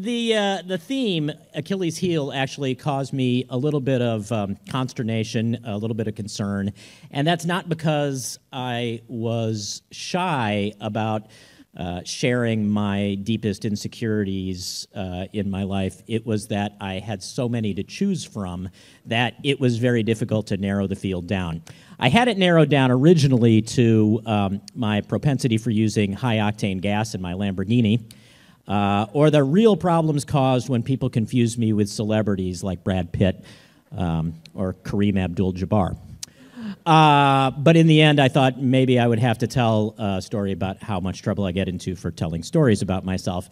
the theme, Achilles' heel, actually caused me a little bit of consternation, a little bit of concern, and that's not because I was shy about sharing my deepest insecurities in my life. It was that I had so many to choose from that it was very difficult to narrow the field down. I had it narrowed down originally to my propensity for using high-octane gas in my Lamborghini, or the real problems caused when people confuse me with celebrities like Brad Pitt or Kareem Abdul-Jabbar. But in the end, I thought maybe I would have to tell a story about how much trouble I get into for telling stories about myself.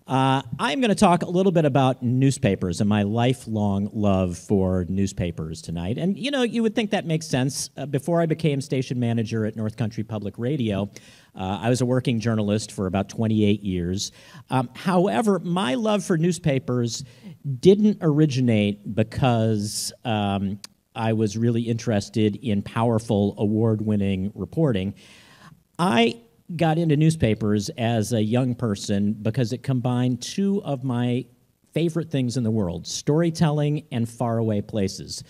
I'm going to talk a little bit about newspapers and my lifelong love for newspapers tonight. And, you know, you would think that makes sense. Before I became station manager at North Country Public Radio, I was a working journalist for about 28 years. However, my love for newspapers didn't originate because I was really interested in powerful, award-winning reporting. I got into newspapers as a young person because it combined two of my favorite things in the world, storytelling and faraway places.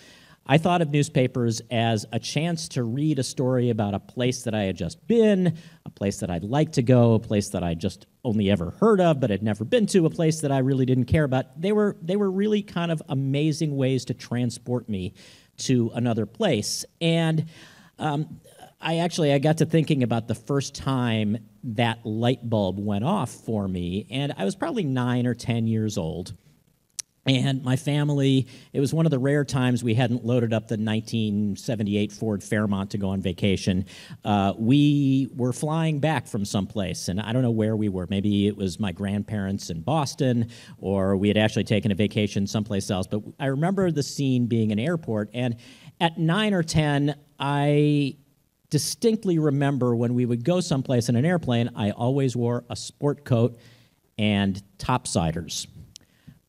I thought of newspapers as a chance to read a story about a place that I had just been, a place that I'd like to go, a place that I just only ever heard of but had never been to, a place that I really didn't care about. They were really kind of amazing ways to transport me to another place. And I got to thinking about the first time that light bulb went off for me, and I was probably 9 or 10 years old. And my family, it was one of the rare times we hadn't loaded up the 1978 Ford Fairmont to go on vacation. We were flying back from someplace, and I don't know where we were. Maybe it was my grandparents in Boston, or we had actually taken a vacation someplace else. But I remember the scene being an airport, and at 9 or 10, I distinctly remember when we would go someplace in an airplane, I always wore a sport coat and topsiders,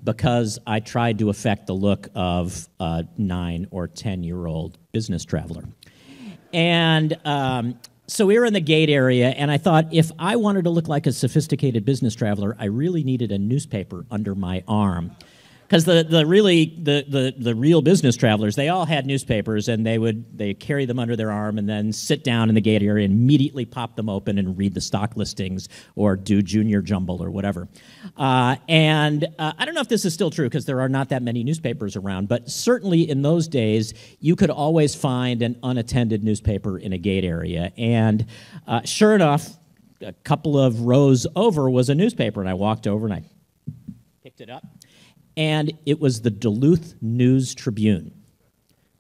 because I tried to affect the look of a 9 or 10-year-old business traveler. And so we were in the gate area, and I thought if I wanted to look like a sophisticated business traveler, I really needed a newspaper under my arm. Because the real business travelers, they all had newspapers, and they carry them under their arm and then sit down in the gate area and immediately pop them open and read the stock listings or do junior jumble or whatever. And I don't know if this is still true because there are not that many newspapers around, but certainly in those days, you could always find an unattended newspaper in a gate area. And sure enough, a couple of rows over was a newspaper, and I walked over and I picked it up. And it was the Duluth News-Tribune.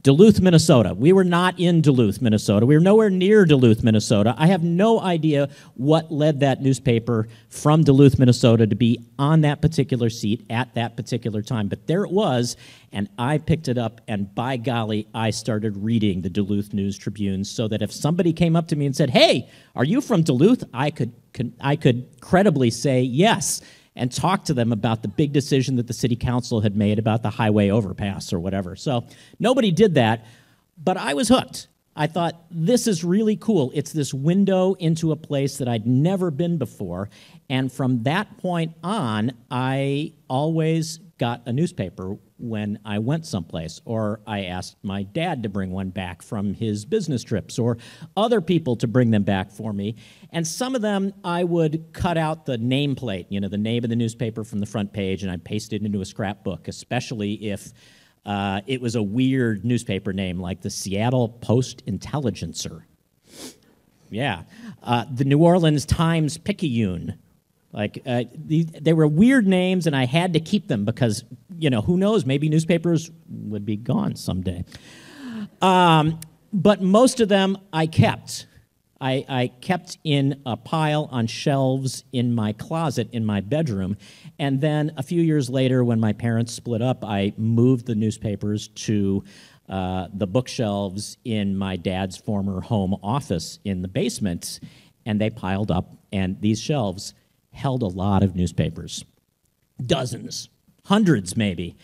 Duluth, Minnesota. We were not in Duluth, Minnesota. We were nowhere near Duluth, Minnesota. I have no idea what led that newspaper from Duluth, Minnesota to be on that particular seat at that particular time. But there it was, and I picked it up, and by golly, I started reading the Duluth News-Tribune so that if somebody came up to me and said, "Hey, are you from Duluth?" I could credibly say yes, and talk to them about the big decision that the city council had made about the highway overpass or whatever. So nobody did that, but I was hooked. I thought, this is really cool. It's this window into a place that I'd never been before, and from that point on, I always got a newspaper when I went someplace, or I asked my dad to bring one back from his business trips, or other people to bring them back for me. And some of them I would cut out the nameplate, you know, the name of the newspaper from the front page, and I'd paste it into a scrapbook, especially if it was a weird newspaper name like the Seattle Post-Intelligencer. Yeah. The New Orleans Times-Picayune. Like, they were weird names, and I had to keep them because, you know, who knows, maybe newspapers would be gone someday. But most of them I kept. I kept in a pile on shelves in my closet in my bedroom, and then a few years later, when my parents split up, I moved the newspapers to the bookshelves in my dad's former home office in the basement, and they piled up, and these shelves held a lot of newspapers, dozens, hundreds maybe.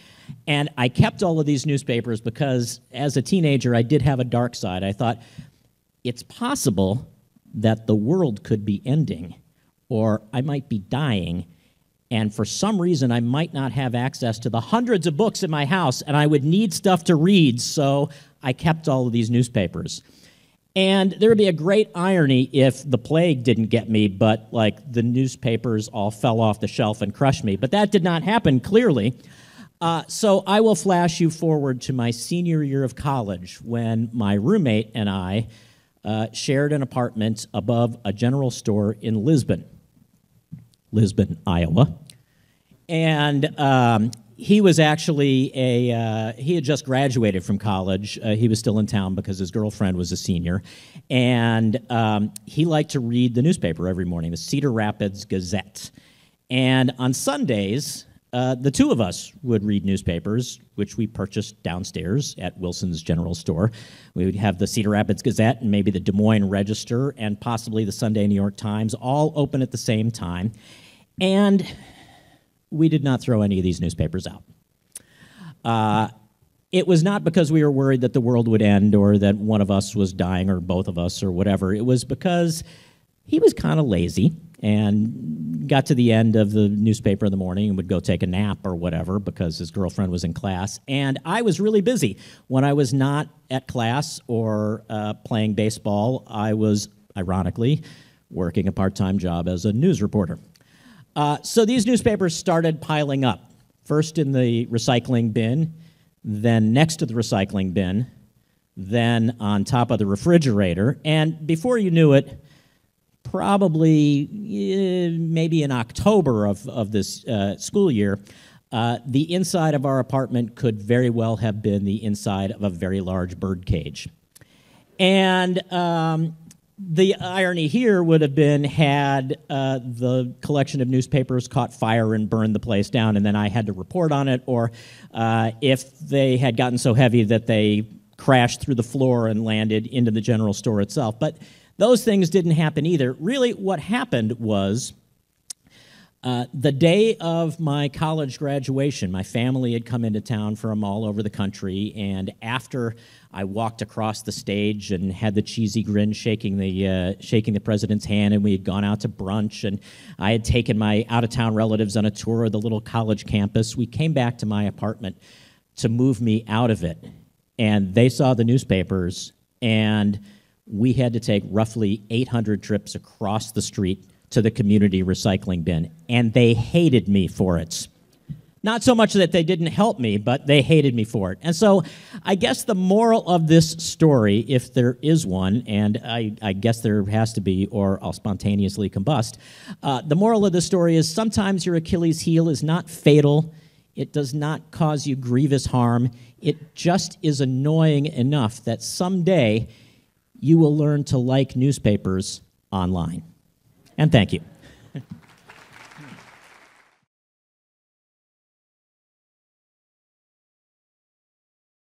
And I kept all of these newspapers because as a teenager, I did have a dark side. I thought, it's possible that the world could be ending, or I might be dying, And for some reason, I might not have access to the hundreds of books in my house, and I would need stuff to read, so I kept all of these newspapers. And there would be a great irony if the plague didn't get me, but like the newspapers all fell off the shelf and crushed me. But that did not happen, clearly. So I will flash you forward to my senior year of college when my roommate and I shared an apartment above a general store in Lisbon, Iowa. And he was actually he had just graduated from college. He was still in town because his girlfriend was a senior. And he liked to read the newspaper every morning, the Cedar Rapids Gazette. And on Sundays, the two of us would read newspapers, which we purchased downstairs at Wilson's General Store. We would have the Cedar Rapids Gazette and maybe the Des Moines Register and possibly the Sunday New York Times, all open at the same time. And we did not throw any of these newspapers out. It was not because we were worried that the world would end or that one of us was dying or both of us or whatever. It was because he was kind of lazy and got to the end of the newspaper in the morning and would go take a nap or whatever because his girlfriend was in class. And I was really busy. When I was not at class or playing baseball, I was, ironically, working a part-time job as a news reporter. So these newspapers started piling up, first in the recycling bin, then next to the recycling bin, then on top of the refrigerator, and before you knew it, probably maybe in October of this school year, the inside of our apartment could very well have been the inside of a very large bird cage. And the irony here would have been had the collection of newspapers caught fire and burned the place down, and then I had to report on it, or if they had gotten so heavy that they crashed through the floor and landed into the general store itself. But those things didn't happen either. Really, what happened was the day of my college graduation, my family had come into town from all over the country, and after I walked across the stage and had the cheesy grin shaking the president's hand, and we had gone out to brunch, and I had taken my out-of-town relatives on a tour of the little college campus, we came back to my apartment to move me out of it, and they saw the newspapers, and we had to take roughly 800 trips across the street to the community recycling bin, and they hated me for it. Not so much that they didn't help me, but they hated me for it. And so I guess the moral of this story, if there is one, and I guess there has to be, or I'll spontaneously combust, the moral of the story is sometimes your Achilles heel is not fatal. It does not cause you grievous harm. It just is annoying enough that someday you will learn to like newspapers online. And thank you.